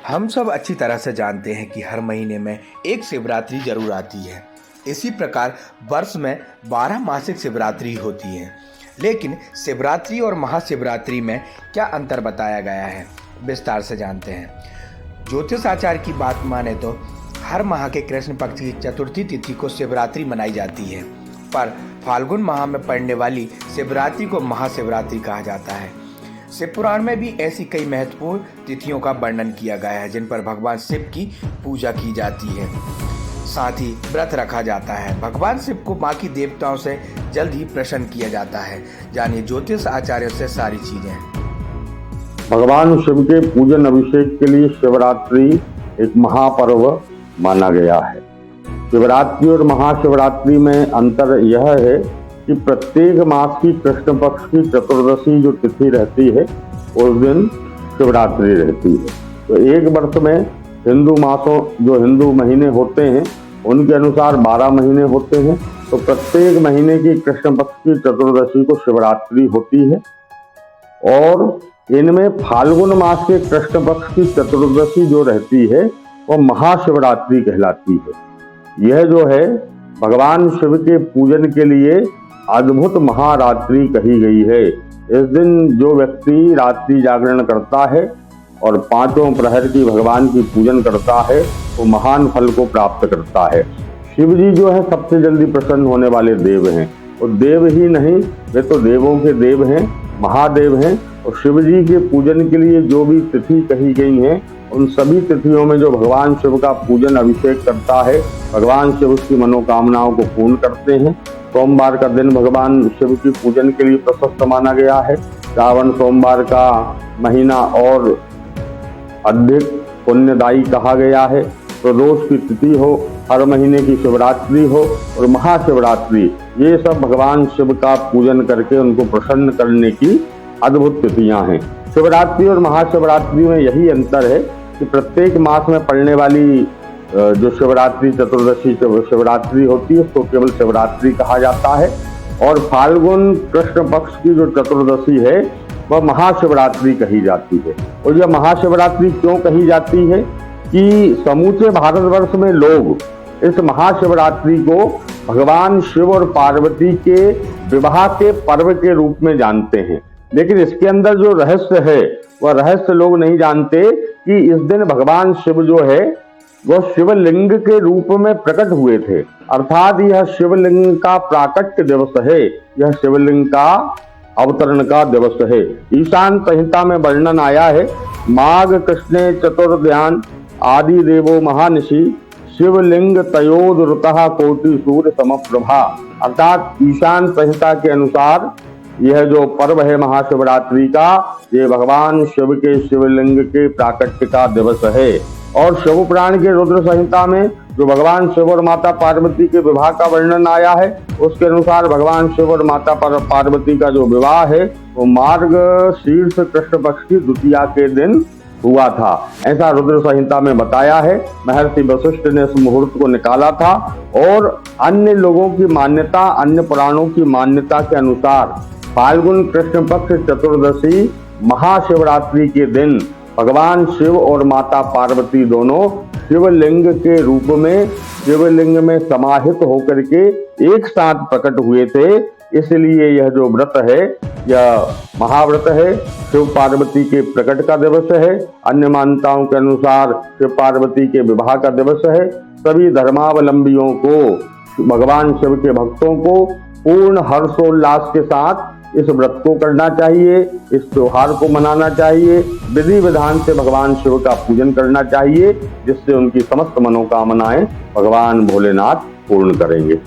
हम सब अच्छी तरह से जानते हैं कि हर महीने में एक शिवरात्रि जरूर आती है। इसी प्रकार वर्ष में 12 मासिक शिवरात्रि होती है। लेकिन शिवरात्रि और महाशिवरात्रि में क्या अंतर बताया गया है, विस्तार से जानते हैं। ज्योतिष आचार्य की बात माने तो हर माह के कृष्ण पक्ष की चतुर्थी तिथि को शिवरात्रि मनाई जाती है, पर फाल्गुन माह में पड़ने वाली शिवरात्रि को महाशिवरात्रि कहा जाता है। शिव पुराण में भी ऐसी कई महत्वपूर्ण तिथियों का वर्णन किया गया है जिन पर भगवान शिव की पूजा की जाती है, साथ ही व्रत रखा जाता है। भगवान शिव को बाकी देवताओं से जल्द ही प्रसन्न किया जाता है। जानिए ज्योतिष आचार्य से सारी चीजें। भगवान शिव के पूजन अभिषेक के लिए शिवरात्रि एक महापर्व माना गया है। शिवरात्रि और महाशिवरात्रि में अंतर यह है कि प्रत्येक मास की कृष्ण पक्ष की चतुर्दशी जो तिथि रहती है उस दिन शिवरात्रि रहती है। तो एक वर्ष में हिंदू मासों जो हिंदू महीने होते हैं उनके अनुसार 12 महीने होते हैं, तो प्रत्येक महीने की कृष्ण पक्ष की चतुर्दशी को शिवरात्रि होती है। और इनमें फाल्गुन मास के कृष्ण पक्ष की चतुर्दशी जो रहती है वो महाशिवरात्रि कहलाती है। यह जो है भगवान शिव के पूजन के लिए अद्भुत महारात्रि कही गई है। इस दिन जो व्यक्ति रात्रि जागरण करता है और 5 प्रहर की भगवान की पूजन करता है वो महान फल को प्राप्त करता है। शिव जी जो है सबसे जल्दी प्रसन्न होने वाले देव हैं, और देव ही नहीं वे तो देवों के देव हैं, महादेव हैं। और शिव जी के पूजन के लिए जो भी तिथि कही गई हैं उन सभी तिथियों में जो भगवान शिव का पूजन अभिषेक करता है भगवान शिव उसकी मनोकामनाओं को पूर्ण करते हैं। सोमवार का दिन भगवान शिव की पूजन के लिए प्रशस्त माना गया है। श्रावण सोमवार का महीना और अधिक पुण्यदायी कहा गया है। तो रोज की तिथि हो, हर महीने की शिवरात्रि हो और महाशिवरात्रि, ये सब भगवान शिव का पूजन करके उनको प्रसन्न करने की अद्भुत तिथियां हैं। शिवरात्रि और महाशिवरात्रि में यही अंतर है कि प्रत्येक मास में पड़ने वाली जो शिवरात्रि चतुर्दशी शिवरात्रि होती है उसको केवल शिवरात्रि कहा जाता है, और फाल्गुन कृष्ण पक्ष की जो चतुर्दशी है वह महाशिवरात्रि कही जाती है। और यह महाशिवरात्रि क्यों कही जाती है कि समूचे भारतवर्ष में लोग इस महाशिवरात्रि को भगवान शिव और पार्वती के विवाह के पर्व के रूप में जानते हैं। लेकिन इसके अंदर जो रहस्य है वह रहस्य लोग नहीं जानते कि इस दिन भगवान शिव जो है वह शिवलिंग के रूप में प्रकट हुए थे, अर्थात यह शिवलिंग का प्राकट्य दिवस है, यह शिवलिंग का अवतरण का दिवस है। ईशान संहिता में वर्णन आया है, माघ कृष्णे चतुर्ध्यान आदि देवो महानिशि शिवलिंग तयोदृतः कोटि सूर्य समप्रभा। अर्थात ईशान संहिता के अनुसार यह जो पर्व है महाशिवरात्रि का, ये भगवान शिव के शिवलिंग के प्राकट्य का दिवस है। और शिव पुराण के रुद्र संहिता में जो भगवान शिव और माता पार्वती के विवाह का वर्णन आया है उसके अनुसार भगवान शिव और माता पार्वती का जो विवाह है वो मार्गशीर्ष कृष्ण पक्ष की द्वितीया के दिन हुआ था, ऐसा रुद्र संहिता में बताया है। महर्षि वशिष्ठ ने इस मुहूर्त को निकाला था, और अन्य लोगों की मान्यता, अन्य पुराणों की मान्यता के अनुसार फाल्गुन कृष्ण पक्ष चतुर्दशी महाशिवरात्रि के दिन भगवान शिव और माता पार्वती दोनों शिवलिंग के रूप में शिवलिंग में समाहित होकर के एक साथ प्रकट हुए थे। इसलिए यह जो व्रत है यह महाव्रत है, शिव पार्वती के प्रकट का दिवस है। अन्य मान्यताओं के अनुसार शिव पार्वती के विवाह का दिवस है। सभी धर्मावलंबियों को, भगवान शिव के भक्तों को पूर्ण हर्षोल्लास के साथ इस व्रत को करना चाहिए, इस त्योहार को मनाना चाहिए, विधि विधान से भगवान शिव का पूजन करना चाहिए, जिससे उनकी समस्त मनोकामनाएं भगवान भोलेनाथ पूर्ण करेंगे।